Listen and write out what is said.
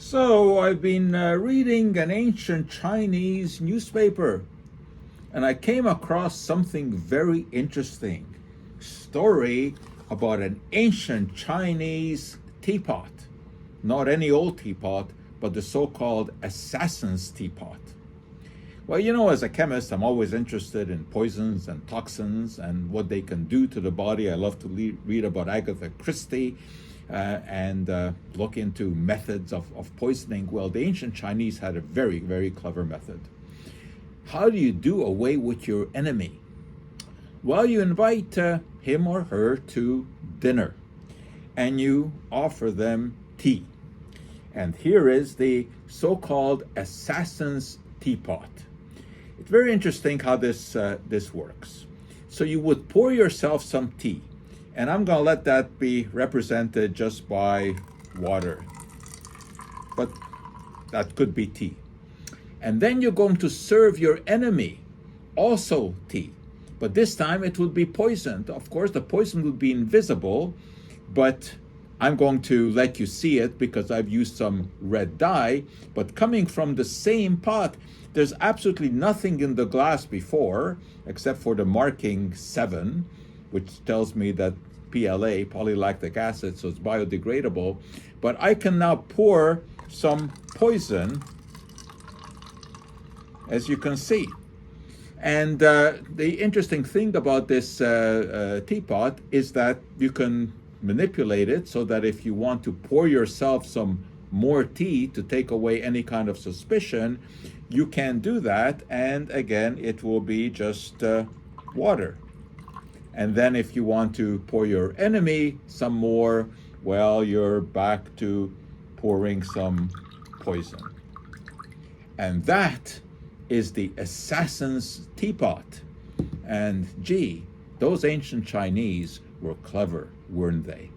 So I've been reading an ancient Chinese newspaper, and I came across something very interesting. Story about an ancient Chinese teapot. Not any old teapot, but the so-called assassin's teapot. Well, as a chemist, I'm always interested in poisons and toxins and what they can do to the body. I love to read about Agatha Christie and look into methods of poisoning. Well, the ancient Chinese had a very, very clever method. How do you do away with your enemy? Well, you invite him or her to dinner and you offer them tea. And here is the so-called assassin's teapot. It's very interesting how this works. So you would pour yourself some tea, and I'm going to let that be represented just by water. But that could be tea. And then you're going to serve your enemy also tea. But this time it would be poisoned. Of course, the poison would be invisible, but I'm going to let you see it because I've used some red dye. But coming from the same pot, there's absolutely nothing in the glass before, except for the marking 7, which tells me that PLA, polylactic acid, so it's biodegradable. But I can now pour some poison, as you can see. And the interesting thing about this teapot is that you can manipulate it so that if you want to pour yourself some more tea to take away any kind of suspicion, you can do that. And again, it will be just water. And then if you want to pour your enemy some more, well, you're back to pouring some poison. And that is the assassin's teapot. And gee, those ancient Chinese were clever, weren't they?